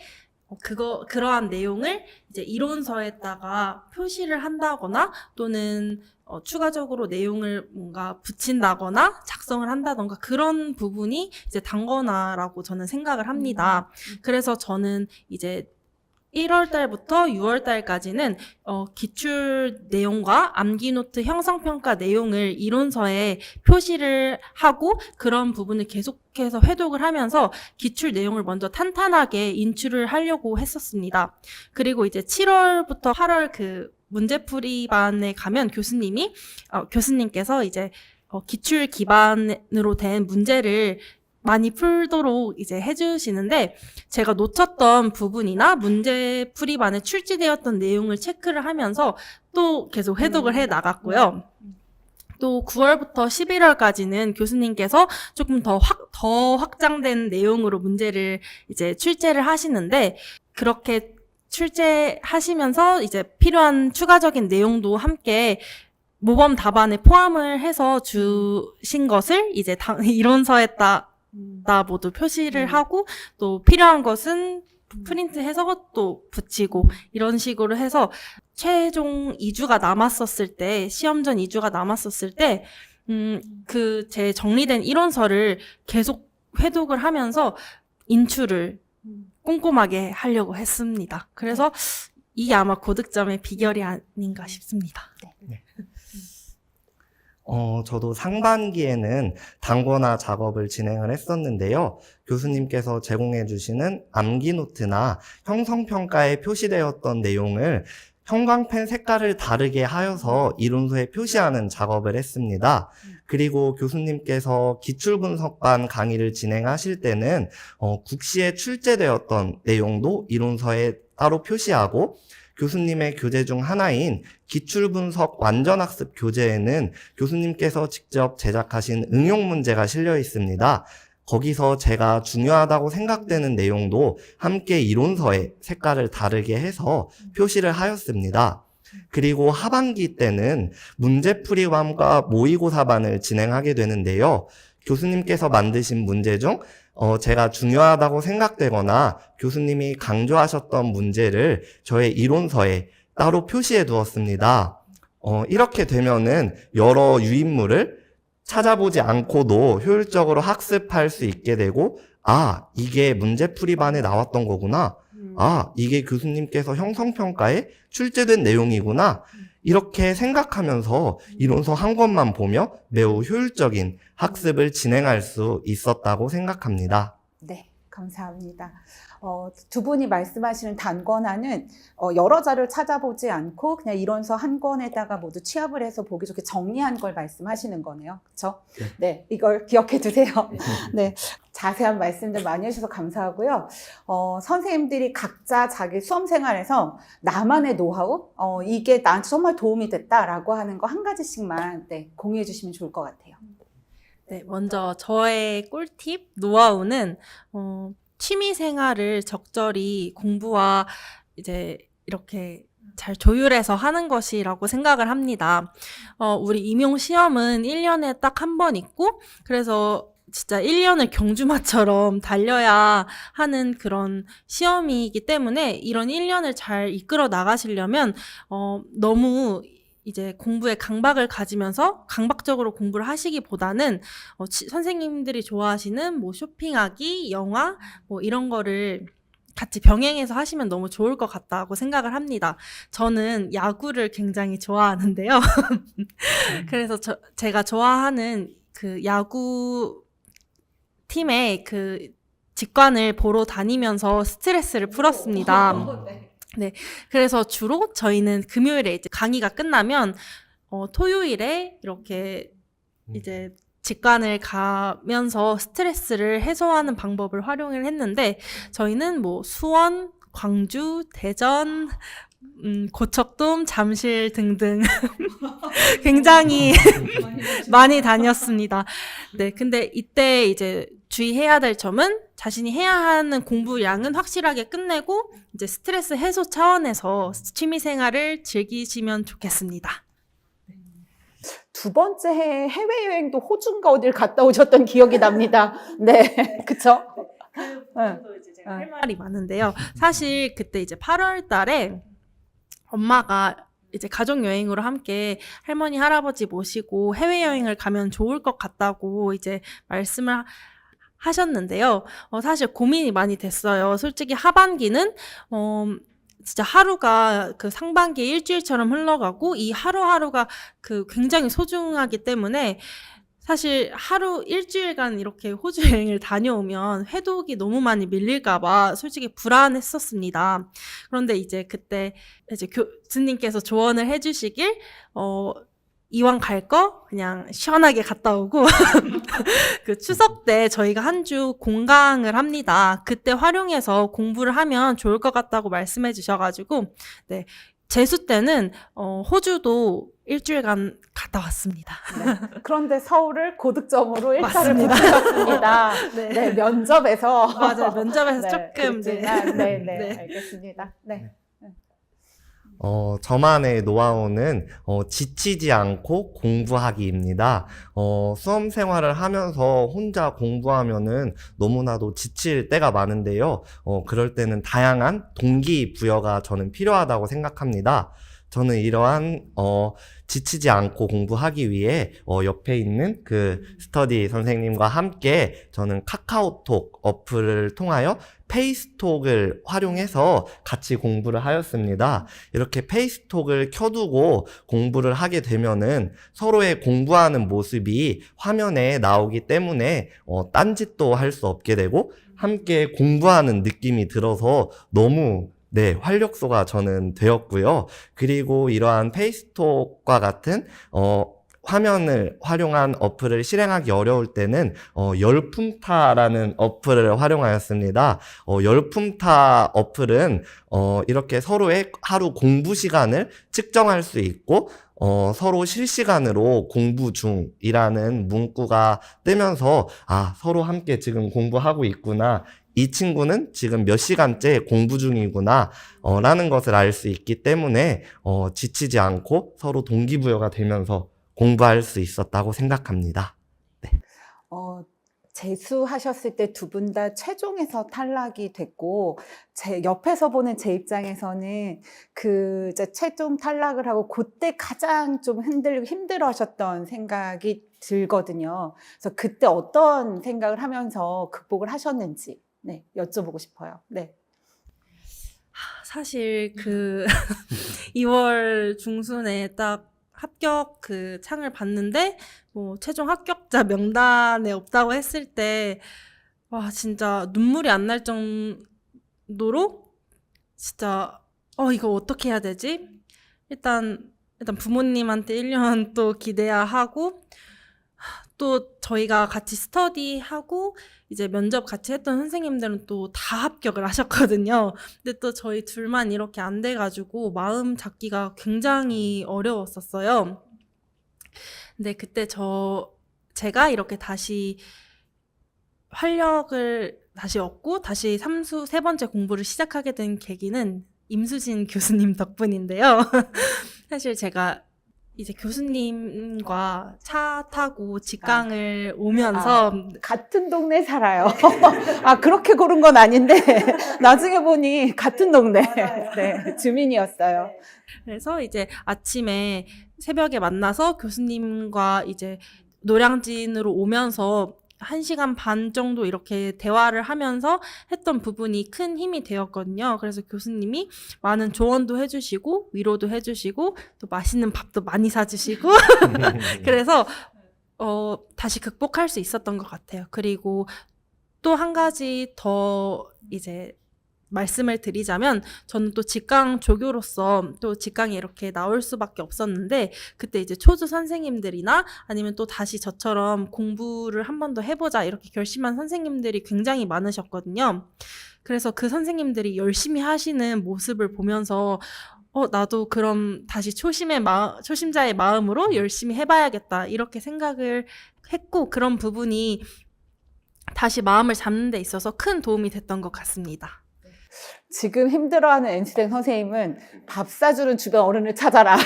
그러한 내용을 이제 이론서에다가 표시를 한다거나 또는 추가적으로 내용을 뭔가 붙인다거나 작성을 한다던가 그런 부분이 이제 단권화라고 저는 생각을 합니다. 그래서 저는 이제 1월 달부터 6월 달까지는 기출 내용과 암기 노트 형성평가 내용을 이론서에 표시를 하고 그런 부분을 계속해서 회독을 하면서 기출 내용을 먼저 탄탄하게 인출을 하려고 했었습니다. 그리고 이제 7월부터 8월 그 문제풀이반에 가면 교수님께서 이제 기출 기반으로 된 문제를 많이 풀도록 이제 해주시는데 제가 놓쳤던 부분이나 문제풀이반에 출제되었던 내용을 체크를 하면서 또 계속 회독을 해 나갔고요. 또 9월부터 11월까지는 교수님께서 조금 더 확장된 내용으로 문제를 이제 출제를 하시는데 그렇게 출제하시면서 이제 필요한 추가적인 내용도 함께 모범 답안에 포함을 해서 주신 것을 이제 이론서에다 모두 표시를 하고 또 필요한 것은 프린트해서 또 붙이고 이런 식으로 해서 최종 2주가 남았었을 때 시험 전 2주가 남았었을 때 그 제 정리된 이론서를 계속 회독을 하면서 인출을 꼼꼼하게 하려고 했습니다. 그래서 이게 아마 고득점의 비결이 아닌가 싶습니다. 네. 저도 상반기에는 단권화 작업을 진행을 했었는데요. 교수님께서 제공해 주시는 암기 노트나 형성평가에 표시되었던 내용을 형광펜 색깔을 다르게 하여서 이론서에 표시하는 작업을 했습니다. 그리고 교수님께서 기출분석반 강의를 진행하실 때는 국시에 출제되었던 내용도 이론서에 따로 표시하고 교수님의 교재 중 하나인 기출분석 완전학습 교재에는 교수님께서 직접 제작하신 응용 문제가 실려 있습니다. 거기서 제가 중요하다고 생각되는 내용도 함께 이론서에 색깔을 다르게 해서 표시를 하였습니다. 그리고 하반기 때는 문제풀이반과 모의고사반을 진행하게 되는데요. 교수님께서 만드신 문제 중 제가 중요하다고 생각되거나 교수님이 강조하셨던 문제를 저의 이론서에 따로 표시해 두었습니다. 이렇게 되면은 여러 유인물을 찾아보지 않고도 효율적으로 학습할 수 있게 되고, 이게 문제풀이반에 나왔던 거구나. 이게 교수님께서 형성평가에 출제된 내용이구나. 이렇게 생각하면서 이론서 한 권만 보며 매우 효율적인 학습을 진행할 수 있었다고 생각합니다. 네, 감사합니다. 두 분이 말씀하시는 단권화는 여러 자료를 찾아보지 않고 그냥 이론서 한 권에다가 모두 취합을 해서 보기 좋게 정리한 걸 말씀하시는 거네요. 그렇죠? 네, 이걸 기억해 두세요. 네, 자세한 말씀들 많이 해주셔서 감사하고요. 선생님들이 각자 자기 수험 생활에서 나만의 노하우, 이게 나한테 정말 도움이 됐다라고 하는 거 한 가지씩만 공유해 주시면 좋을 것 같아요. 네, 먼저 저의 꿀팁, 노하우는 취미 생활을 적절히 공부와 이제 이렇게 잘 조율해서 하는 것이라고 생각을 합니다. 우리 임용 시험은 1년에 딱 한 번 있고, 그래서 진짜 1년을 경주마처럼 달려야 하는 그런 시험이기 때문에 이런 1년을 잘 이끌어 나가시려면 너무 이제 공부에 강박을 가지면서 강박적으로 공부를 하시기보다는 선생님들이 좋아하시는 뭐 쇼핑하기, 영화 뭐 이런 거를 같이 병행해서 하시면 너무 좋을 것 같다고 생각을 합니다. 저는 야구를 굉장히 좋아하는데요. 그래서 제가 좋아하는 그 야구 팀의 그 직관을 보러 다니면서 스트레스를 풀었습니다. 네. 그래서 주로 저희는 금요일에 이제 강의가 끝나면 토요일에 이렇게 이제 직관을 가면서 스트레스를 해소하는 방법을 활용을 했는데, 저희는 뭐 수원, 광주, 대전, 고척돔, 잠실 등등 굉장히 많이 다녔습니다. 네, 근데 이때 이제 주의해야 될 점은 자신이 해야 하는 공부량은 확실하게 끝내고 이제 스트레스 해소 차원에서 취미 생활을 즐기시면 좋겠습니다. 두 번째 해 해외여행도 호주인가 어딜 갔다 오셨던 기억이 납니다. 네, 그쵸? 그 부분도 이제 제가 할 말이 많은데요. 사실 그때 이제 8월 달에 엄마가 이제 가족 여행으로 함께 할머니, 할아버지 모시고 해외여행을 가면 좋을 것 같다고 이제 말씀을 하셨는데요. 사실 고민이 많이 됐어요. 솔직히 하반기는 진짜 하루가 그 상반기 일주일처럼 흘러가고 이 하루하루가 그 굉장히 소중하기 때문에 사실 하루 일주일간 이렇게 호주 여행을 다녀오면 회독이 너무 많이 밀릴까봐 솔직히 불안했었습니다. 그런데 이제 그때 이제 교수님께서 조언을 해주시길 이왕 갈 거 그냥 시원하게 갔다 오고 그 추석 때 저희가 한 주 공강을 합니다. 그때 활용해서 공부를 하면 좋을 것 같다고 말씀해 주셔가지고 네, 재수 때는 호주도 일주일간 갔다 왔습니다. 네. 그런데 서울을 고득점으로 1차를 맞습니다. 붙이셨습니다. 네. 네, 면접에서. 맞아요. 면접에서 네, 조금 그렇지만, 네, 네, 네. 알겠습니다. 네. 저만의 노하우는 지치지 않고 공부하기입니다. 수험 생활을 하면서 혼자 공부하면은 너무나도 지칠 때가 많은데요. 그럴 때는 다양한 동기부여가 저는 필요하다고 생각합니다. 저는 이러한 지치지 않고 공부하기 위해 옆에 있는 그 스터디 선생님과 함께 저는 카카오톡 어플을 통하여 페이스톡을 활용해서 같이 공부를 하였습니다. 이렇게 페이스톡을 켜두고 공부를 하게 되면은 서로의 공부하는 모습이 화면에 나오기 때문에 딴짓도 할 수 없게 되고 함께 공부하는 느낌이 들어서 너무 활력소가 저는 되었고요. 그리고 이러한 페이스톡과 같은 화면을 활용한 어플을 실행하기 어려울 때는 열품타라는 어플을 활용하였습니다. 열품타 어플은 이렇게 서로의 하루 공부 시간을 측정할 수 있고 서로 실시간으로 공부 중이라는 문구가 뜨면서 서로 함께 지금 공부하고 있구나. 이 친구는 지금 몇 시간째 공부 중이구나 라는 것을 알 수 있기 때문에 지치지 않고 서로 동기부여가 되면서 공부할 수 있었다고 생각합니다. 재수하셨을 때 두 분 다 최종에서 탈락이 됐고, 제 옆에서 보는 제 입장에서는 그 이제 최종 탈락을 하고 그때 가장 좀 힘들어 하셨던 생각이 들거든요. 그래서 그때 어떤 생각을 하면서 극복을 하셨는지 네, 여쭤보고 싶어요. 네. 사실 그 2월 중순에 딱 합격 그 창을 봤는데 뭐 최종 합격자 명단에 없다고 했을 때 와 진짜 눈물이 안 날 정도로 진짜 이거 어떻게 해야 되지? 일단 부모님한테 1년 또 기대야 하고 또 저희가 같이 스터디하고 이제 면접 같이 했던 선생님들은 또 다 합격을 하셨거든요. 근데 또 저희 둘만 이렇게 안 돼가지고 마음 잡기가 굉장히 어려웠었어요. 근데 그때 제가 이렇게 다시 활력을 다시 얻고 다시 삼수 세 번째 공부를 시작하게 된 계기는 임수진 교수님 덕분인데요. 사실 제가 이제 교수님과 차 타고 직강을 오면서 같은 동네 살아요. 그렇게 고른 건 아닌데 나중에 보니 같은 동네 네, 주민이었어요. 그래서 이제 아침에 새벽에 만나서 교수님과 이제 노량진으로 오면서 1시간 반 정도 이렇게 대화를 하면서 했던 부분이 큰 힘이 되었거든요. 그래서 교수님이 많은 조언도 해주시고 위로도 해주시고 또 맛있는 밥도 많이 사주시고 그래서 다시 극복할 수 있었던 것 같아요. 그리고 또 한 가지 더 이제 말씀을 드리자면 저는 또 직강 조교로서 또 직강에 이렇게 나올 수밖에 없었는데 그때 이제 초조 선생님들이나 아니면 또 다시 저처럼 공부를 한 번 더 해보자 이렇게 결심한 선생님들이 굉장히 많으셨거든요. 그래서 그 선생님들이 열심히 하시는 모습을 보면서 나도 그럼 다시 초심자의 마음으로 열심히 해봐야겠다 이렇게 생각을 했고 그런 부분이 다시 마음을 잡는 데 있어서 큰 도움이 됐던 것 같습니다. 지금 힘들어하는 NC생 선생님은 밥 사주는 주변 어른을 찾아라.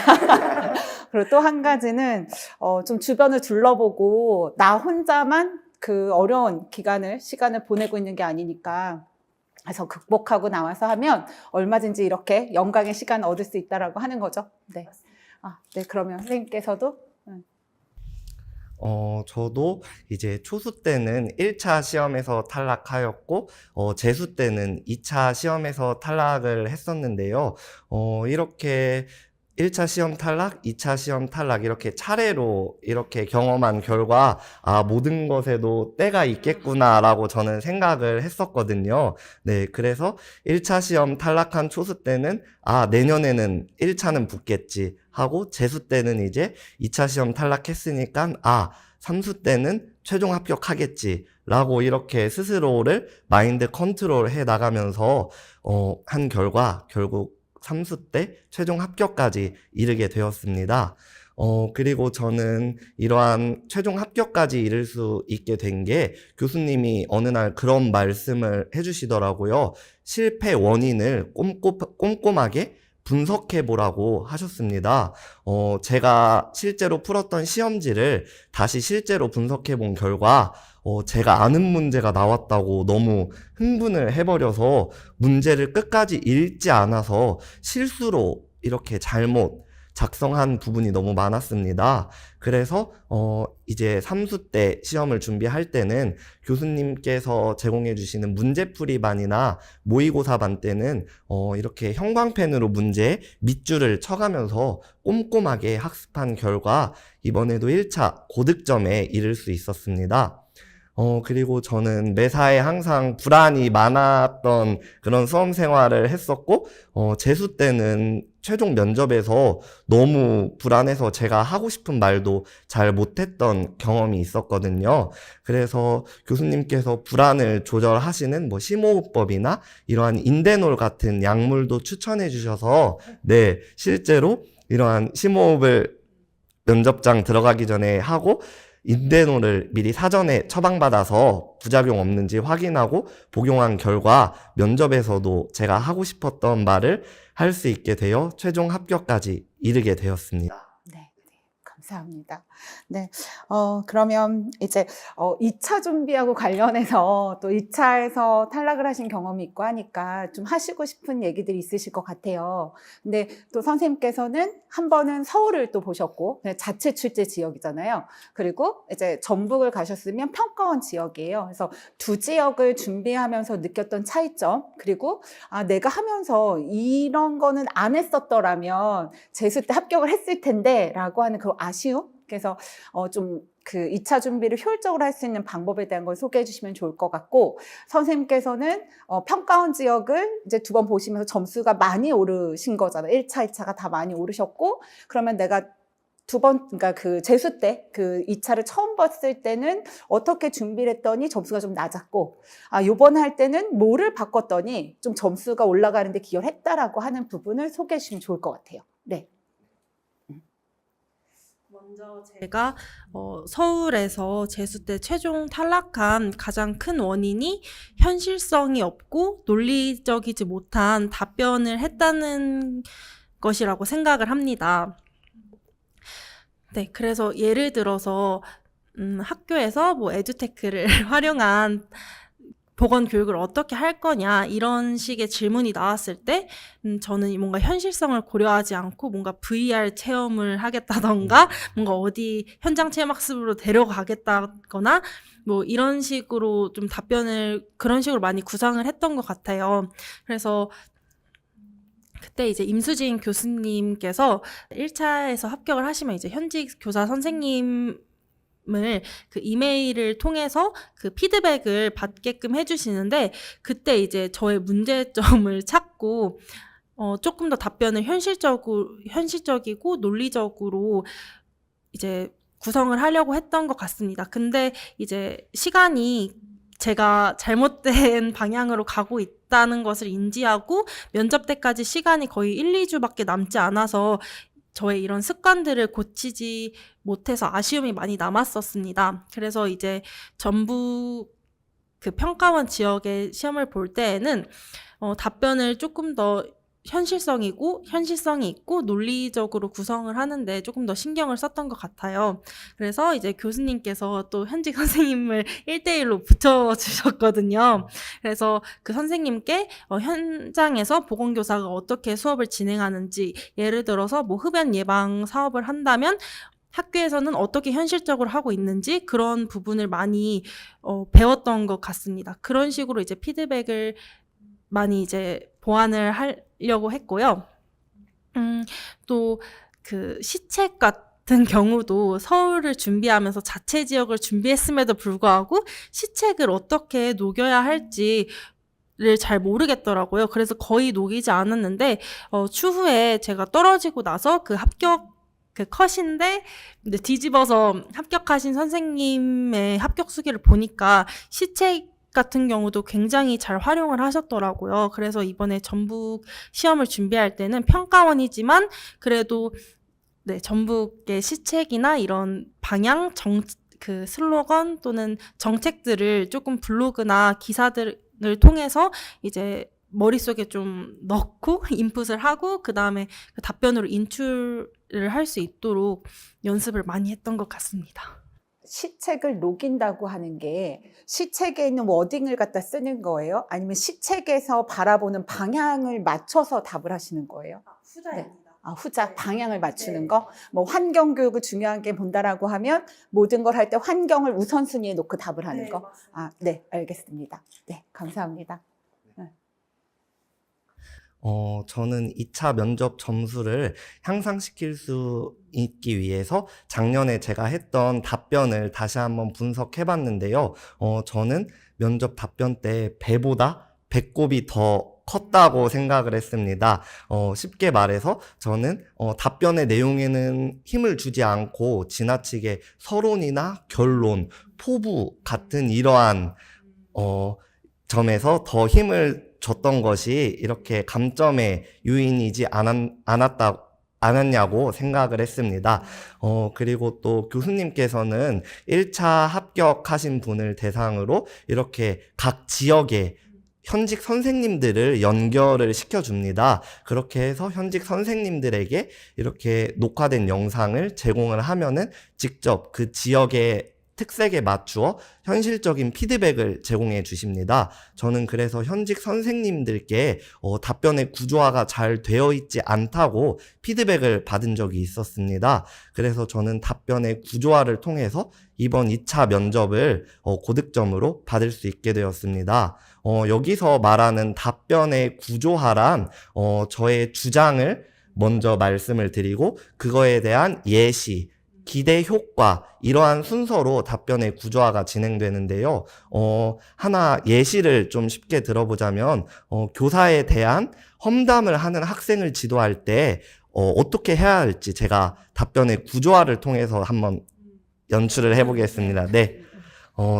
그리고 또 한 가지는 좀 주변을 둘러보고 나 혼자만 그 어려운 시간을 보내고 있는 게 아니니까 그래서 극복하고 나와서 하면 얼마든지 이렇게 영광의 시간을 얻을 수 있다라고 하는 거죠. 네. 네, 그러면 선생님께서도 저도 이제 초수 때는 1차 시험에서 탈락하였고, 재수 때는 2차 시험에서 탈락을 했었는데요. 이렇게 1차 시험 탈락, 2차 시험 탈락, 이렇게 차례로 이렇게 경험한 결과, 모든 것에도 때가 있겠구나라고 저는 생각을 했었거든요. 네, 그래서 1차 시험 탈락한 초수 때는, 내년에는 1차는 붙겠지 하고, 재수 때는 이제 2차 시험 탈락했으니까, 3수 때는 최종 합격하겠지 라고 이렇게 스스로를 마인드 컨트롤 해 나가면서, 한 결과, 결국 3수 때 최종 합격까지 이르게 되었습니다. 그리고 저는 이러한 최종 합격까지 이를 수 있게 된 게 교수님이 어느 날 그런 말씀을 해주시더라고요. 실패 원인을 꼼꼼하게 분석해보라고 하셨습니다. 제가 실제로 풀었던 시험지를 다시 실제로 분석해본 결과, 제가 아는 문제가 나왔다고 너무 흥분을 해버려서 문제를 끝까지 읽지 않아서 실수로 이렇게 잘못 작성한 부분이 너무 많았습니다. 그래서 이제 3수 때 시험을 준비할 때는 교수님께서 제공해 주시는 문제풀이반이나 모의고사반 때는 이렇게 형광펜으로 문제 밑줄을 쳐가면서 꼼꼼하게 학습한 결과 이번에도 1차 고득점에 이를 수 있었습니다. 그리고 저는 매사에 항상 불안이 많았던 그런 수험 생활을 했었고, 재수 때는 최종 면접에서 너무 불안해서 제가 하고 싶은 말도 잘 못했던 경험이 있었거든요. 그래서 교수님께서 불안을 조절하시는 심호흡법이나 이러한 인대놀 같은 약물도 추천해 주셔서, 네, 실제로 이러한 심호흡을 면접장 들어가기 전에 하고, 인대놀을 미리 사전에 처방받아서 부작용 없는지 확인하고 복용한 결과 면접에서도 제가 하고 싶었던 말을 할 수 있게 되어 최종 합격까지 이르게 되었습니다. 네, 감사합니다. 네, 그러면 이제 2차 준비하고 관련해서 또 2차에서 탈락을 하신 경험이 있고 하니까 좀 하시고 싶은 얘기들이 있으실 것 같아요. 근데 또 선생님께서는 한 번은 서울을 또 보셨고 자체 출제 지역이잖아요. 그리고 이제 전북을 가셨으면 평가원 지역이에요. 그래서 두 지역을 준비하면서 느꼈던 차이점, 그리고 내가 하면서 이런 거는 안 했었더라면 재수 때 합격을 했을 텐데 라고 하는 그 아쉬움? 그래서 좀 그 2차 준비를 효율적으로 할 수 있는 방법에 대한 걸 소개해 주시면 좋을 것 같고, 선생님께서는 평가원 지역을 이제 2번 보시면서 점수가 많이 오르신 거잖아요. 1차, 2차가 다 많이 오르셨고, 그러면 내가 그러니까 그 재수 때 그 2차를 처음 봤을 때는 어떻게 준비를 했더니 점수가 좀 낮았고, 요번 할 때는 뭐를 바꿨더니 좀 점수가 올라가는데 기여를 했다라고 하는 부분을 소개해 주시면 좋을 것 같아요. 네. 먼저 제가 서울에서 재수 때 최종 탈락한 가장 큰 원인이 현실성이 없고 논리적이지 못한 답변을 했다는 것이라고 생각을 합니다. 네, 그래서 예를 들어서 학교에서 뭐 에듀테크를 활용한 보건 교육을 어떻게 할 거냐 이런 식의 질문이 나왔을 때 저는 뭔가 현실성을 고려하지 않고 뭔가 VR 체험을 하겠다던가 뭔가 어디 현장 체험 학습으로 데려가겠다거나 뭐 이런 식으로 좀 답변을 그런 식으로 많이 구상을 했던 것 같아요. 그래서 그때 이제 임수진 교수님께서 1차에서 합격을 하시면 이제 현직 교사 선생님을 그 이메일을 통해서 그 피드백을 받게끔 해주시는데 그때 이제 저의 문제점을 찾고 조금 더 답변을 현실적이고 논리적으로 이제 구성을 하려고 했던 것 같습니다. 근데 이제 시간이 제가 잘못된 방향으로 가고 있다는 것을 인지하고 면접 때까지 시간이 거의 1, 2주밖에 남지 않아서 저의 이런 습관들을 고치지 못해서 아쉬움이 많이 남았었습니다. 그래서 이제 전북 그 평가원 지역의 시험을 볼 때에는 답변을 조금 더 현실성이 있고 논리적으로 구성을 하는데 조금 더 신경을 썼던 것 같아요. 그래서 이제 교수님께서 또 현직 선생님을 1대1로 붙여주셨거든요. 그래서 그 선생님께 현장에서 보건교사가 어떻게 수업을 진행하는지, 예를 들어서 뭐 흡연 예방 사업을 한다면 학교에서는 어떻게 현실적으로 하고 있는지 그런 부분을 많이 배웠던 것 같습니다. 그런 식으로 이제 피드백을 많이 이제 보완을 하려고 했고요. 또 그 시책 같은 경우도 서울을 준비하면서 자체 지역을 준비했음에도 불구하고 시책을 어떻게 녹여야 할지를 잘 모르겠더라고요. 그래서 거의 녹이지 않았는데 추후에 제가 떨어지고 나서 그 합격 그 컷인데 근데 뒤집어서 합격하신 선생님의 합격 수기를 보니까 시책 같은 경우도 굉장히 잘 활용을 하셨더라고요. 그래서 이번에 전북 시험을 준비할 때는 평가원이지만 그래도 네, 전북의 시책이나 이런 방향, 그 슬로건 또는 정책들을 조금 블로그나 기사들을 통해서 이제 머릿속에 좀 넣고 인풋을 하고 그 다음에 그 답변으로 인출을 할 수 있도록 연습을 많이 했던 것 같습니다. 시책을 녹인다고 하는 게 시책에 있는 워딩을 갖다 쓰는 거예요? 아니면 시책에서 바라보는 방향을 맞춰서 답을 하시는 거예요? 후자입니다. 네. 후자, 네. 방향을 맞추는 네. 거? 뭐 환경교육을 중요하게 본다라고 하면 모든 걸 할 때 환경을 우선순위에 놓고 답을 하는 거? 맞습니다. 네, 알겠습니다. 네, 감사합니다. 저는 2차 면접 점수를 향상시킬 수 있기 위해서 작년에 제가 했던 답변을 다시 한번 분석해 봤는데요. 저는 면접 답변 때 배보다 배꼽이 더 컸다고 생각을 했습니다. 쉽게 말해서 저는 답변의 내용에는 힘을 주지 않고 지나치게 서론이나 결론, 포부 같은 이러한 점에서 더 힘을 줬던 것이 이렇게 감점의 요인이지 않았냐고 생각을 했습니다. 그리고 또 교수님께서는 1차 합격하신 분을 대상으로 이렇게 각 지역의 현직 선생님들을 연결을 시켜줍니다. 그렇게 해서 현직 선생님들에게 이렇게 녹화된 영상을 제공을 하면은 직접 그 지역의 특색에 맞추어 현실적인 피드백을 제공해 주십니다. 저는 그래서 현직 선생님들께 답변의 구조화가 잘 되어 있지 않다고 피드백을 받은 적이 있었습니다. 그래서 저는 답변의 구조화를 통해서 이번 2차 면접을 고득점으로 받을 수 있게 되었습니다. 여기서 말하는 답변의 구조화란 저의 주장을 먼저 말씀을 드리고 그거에 대한 예시, 기대 효과 이러한 순서로 답변의 구조화가 진행되는데요. 하나 예시를 좀 쉽게 들어보자면 교사에 대한 험담을 하는 학생을 지도할 때 어떻게 해야 할지 제가 답변의 구조화를 통해서 한번 연출을 해보겠습니다. 네,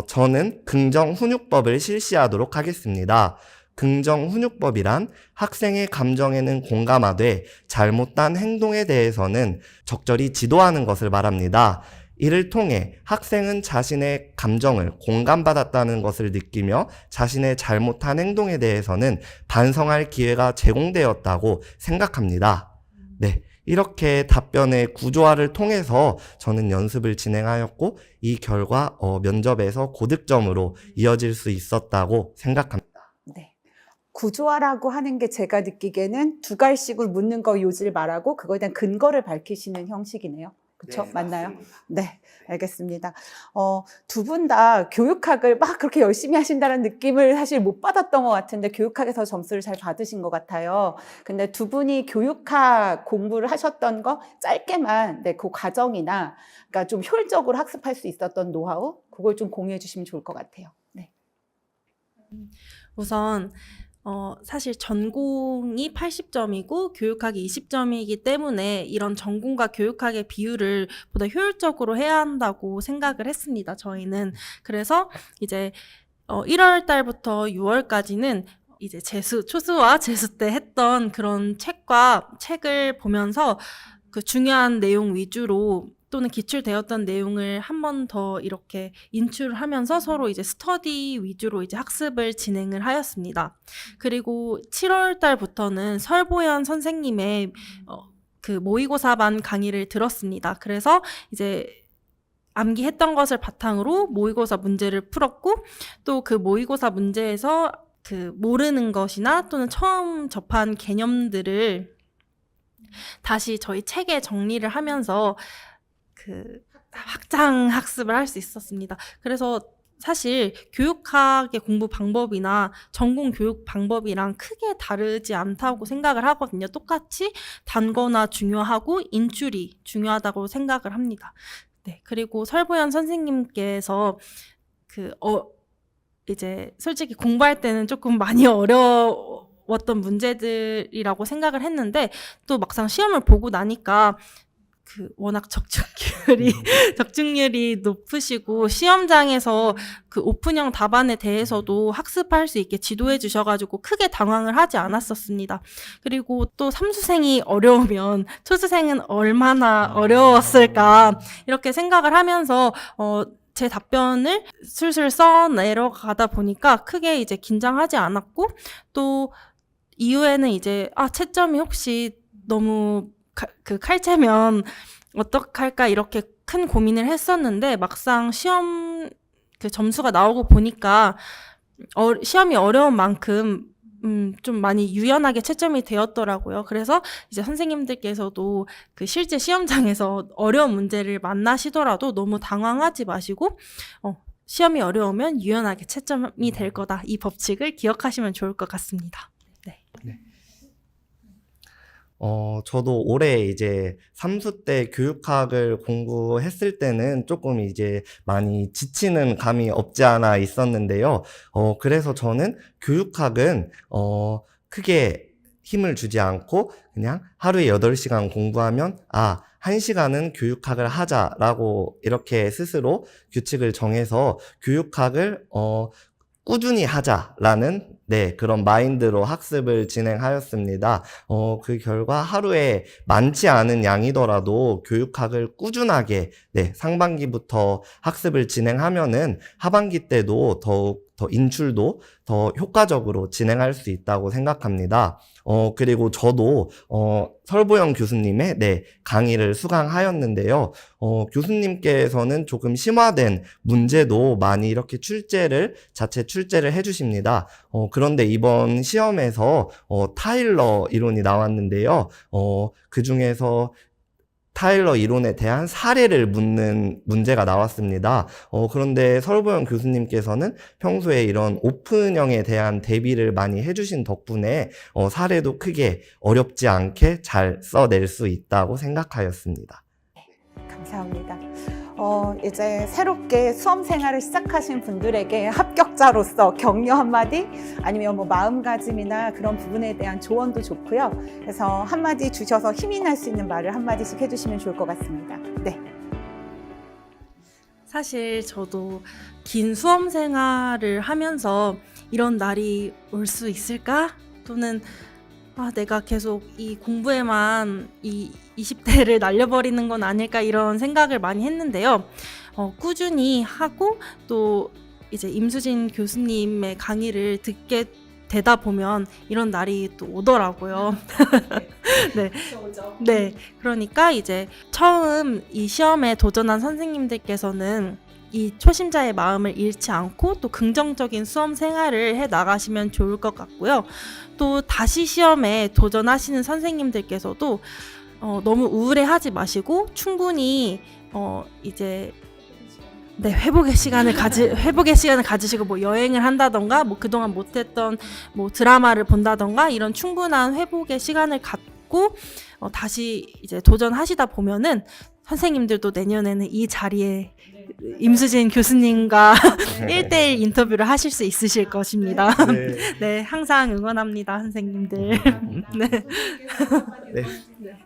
저는 긍정 훈육법을 실시하도록 하겠습니다. 긍정 훈육법이란 학생의 감정에는 공감하되 잘못된 행동에 대해서는 적절히 지도하는 것을 말합니다. 이를 통해 학생은 자신의 감정을 공감받았다는 것을 느끼며 자신의 잘못한 행동에 대해서는 반성할 기회가 제공되었다고 생각합니다. 네, 이렇게 답변의 구조화를 통해서 저는 연습을 진행하였고 이 결과 면접에서 고득점으로 이어질 수 있었다고 생각합니다. 네. 구조화라고 하는 게 제가 느끼기에는 두 갈씩을 묻는 거 요지를 말하고 그거에 대한 근거를 밝히시는 형식이네요. 그렇죠? 네, 맞나요? 맞습니다. 네, 알겠습니다. 두 분 다 교육학을 막 그렇게 열심히 하신다는 느낌을 사실 못 받았던 것 같은데 교육학에서 점수를 잘 받으신 것 같아요. 근데 두 분이 교육학 공부를 하셨던 거 짧게만 네, 그 과정이나 그러니까 좀 효율적으로 학습할 수 있었던 노하우 그걸 좀 공유해 주시면 좋을 것 같아요. 네. 우선 사실 전공이 80점이고 교육학이 20점이기 때문에 이런 전공과 교육학의 비율을 보다 효율적으로 해야 한다고 생각을 했습니다. 저희는. 그래서 이제 1월 달부터 6월까지는 이제 초수와 재수 때 했던 그런 책을 보면서 그 중요한 내용 위주로 또는 기출되었던 내용을 한 번 더 이렇게 인출하면서 서로 이제 스터디 위주로 이제 학습을 진행을 하였습니다. 그리고 7월 달부터는 설보연 선생님의 그 모의고사반 강의를 들었습니다. 그래서 이제 암기했던 것을 바탕으로 모의고사 문제를 풀었고 또 그 모의고사 문제에서 그 모르는 것이나 또는 처음 접한 개념들을 다시 저희 책에 정리를 하면서 그 확장 학습을 할 수 있었습니다. 그래서 사실 교육학의 공부 방법이나 전공 교육 방법이랑 크게 다르지 않다고 생각을 하거든요. 똑같이 단거나 중요하고 인출이 중요하다고 생각을 합니다. 네, 그리고 설보연 선생님께서 이제 솔직히 공부할 때는 조금 많이 어려웠던 문제들이라고 생각을 했는데 또 막상 시험을 보고 나니까 워낙 적중률이 높으시고 시험장에서 그 오픈형 답안에 대해서도 학습할 수 있게 지도해 주셔가지고 크게 당황을 하지 않았었습니다. 그리고 또 삼수생이 어려우면 초수생은 얼마나 어려웠을까 이렇게 생각을 하면서 제 답변을 술술 써내려가다 보니까 크게 이제 긴장하지 않았고 또 이후에는 이제 채점이 혹시 너무 칼채면 어떡할까 이렇게 큰 고민을 했었는데 막상 시험 그 점수가 나오고 보니까 시험이 어려운 만큼 좀 많이 유연하게 채점이 되었더라고요. 그래서 이제 선생님들께서도 그 실제 시험장에서 어려운 문제를 만나시더라도 너무 당황하지 마시고 시험이 어려우면 유연하게 채점이 될 거다. 이 법칙을 기억하시면 좋을 것 같습니다. 네. 저도 올해 이제 3수 때 교육학을 공부했을 때는 조금 이제 많이 지치는 감이 없지 않아 있었는데요. 그래서 저는 교육학은, 크게 힘을 주지 않고 그냥 하루에 8시간 공부하면, 1시간은 교육학을 하자라고 이렇게 스스로 규칙을 정해서 교육학을, 꾸준히 하자라는 그런 마인드로 학습을 진행하였습니다. 그 결과 하루에 많지 않은 양이더라도 교육학을 꾸준하게 상반기부터 학습을 진행하면은 하반기 때도 더욱 더 인출도 더 효과적으로 진행할 수 있다고 생각합니다. 그리고 저도 설보영 교수님의 강의를 수강하였는데요. 교수님께서는 조금 심화된 문제도 많이 이렇게 자체 출제를 해주십니다. 그런데 이번 시험에서 타일러 이론이 나왔는데요. 그 중에서 타일러 이론에 대한 사례를 묻는 문제가 나왔습니다. 그런데 설보영 교수님께서는 평소에 이런 오픈형에 대한 대비를 많이 해주신 덕분에 사례도 크게 어렵지 않게 잘 써낼 수 있다고 생각하였습니다. 감사합니다. 이제 새롭게 수험 생활을 시작하신 분들에게 합격자로서 격려 한마디 아니면 뭐 마음가짐이나 그런 부분에 대한 조언도 좋고요. 그래서 한마디 주셔서 힘이 날 수 있는 말을 한마디씩 해주시면 좋을 것 같습니다. 네. 사실 저도 긴 수험 생활을 하면서 이런 날이 올 수 있을까? 또는 내가 계속 이 공부에만 이 20대를 날려버리는 건 아닐까 이런 생각을 많이 했는데요. 꾸준히 하고 또 이제 임수진 교수님의 강의를 듣게 되다 보면 이런 날이 또 오더라고요. 네. 네. 그러니까 이제 처음 이 시험에 도전한 선생님들께서는 이 초심자의 마음을 잃지 않고 또 긍정적인 수험 생활을 해 나가시면 좋을 것 같고요. 또 다시 시험에 도전하시는 선생님들께서도 너무 우울해하지 마시고 충분히 이제 네, 회복의 시간을 가지시고 뭐 여행을 한다던가 뭐 그동안 못했던 뭐 드라마를 본다던가 이런 충분한 회복의 시간을 갖고 다시 이제 도전하시다 보면은 선생님들도 내년에는 이 자리에 임수진 교수님과 1대1 인터뷰를 하실 수 있으실 것입니다. 네. 네, 항상 응원합니다, 선생님들. 네. 네.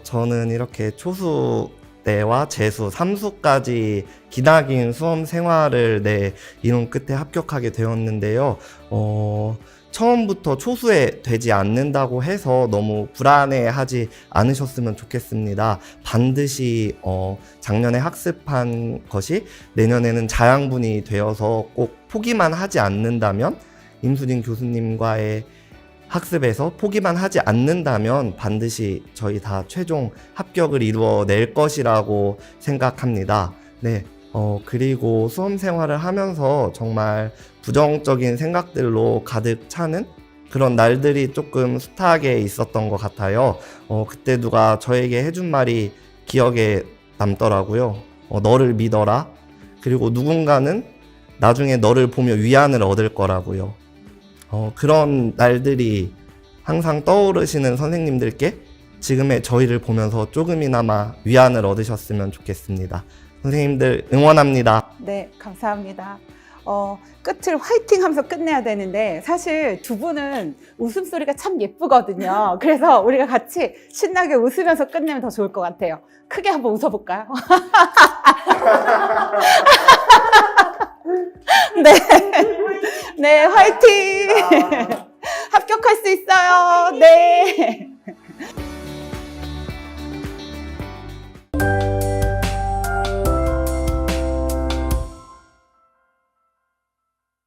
저는 이렇게 초수 때와 재수, 삼수까지 기나긴 수험 생활을 이룬 끝에 합격하게 되었는데요. 처음부터 초수에 되지 않는다고 해서 너무 불안해하지 않으셨으면 좋겠습니다. 반드시 작년에 학습한 것이 내년에는 자양분이 되어서 꼭 포기만 하지 않는다면 임수진 교수님과의 학습에서 포기만 하지 않는다면 반드시 저희 다 최종 합격을 이루어낼 것이라고 생각합니다. 네. 그리고 수험 생활을 하면서 정말 부정적인 생각들로 가득 차는 그런 날들이 조금 숱하게 있었던 것 같아요. 그때 누가 저에게 해준 말이 기억에 남더라고요. 너를 믿어라. 그리고 누군가는 나중에 너를 보며 위안을 얻을 거라고요. 그런 날들이 항상 떠오르시는 선생님들께 지금의 저희를 보면서 조금이나마 위안을 얻으셨으면 좋겠습니다. 선생님들 응원합니다. 네, 감사합니다. 끝을 화이팅 하면서 끝내야 되는데 사실 두 분은 웃음소리가 참 예쁘거든요. 그래서 우리가 같이 신나게 웃으면서 끝내면 더 좋을 것 같아요. 크게 한번 웃어볼까요? 네, 네, 화이팅!